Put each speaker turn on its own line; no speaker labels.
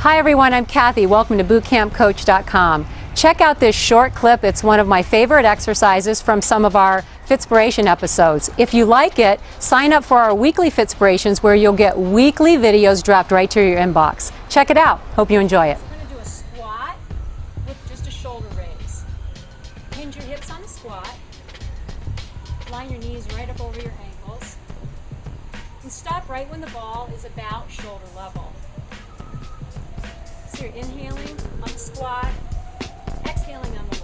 Hi everyone, I'm Kathy. Welcome to bootcampcoach.com. Check out this short clip. It's one of my favorite exercises from some of our Fitspiration episodes. If you like it, sign up for our weekly Fitspirations where you'll get weekly videos dropped right to your inbox. Check it out. Hope you enjoy it.
We're going to do a squat with just a shoulder raise. Hinge your hips on the squat. Line your knees right up over your ankles. And stop right when the ball is about shoulder level. So you're inhaling on the squat, exhaling on the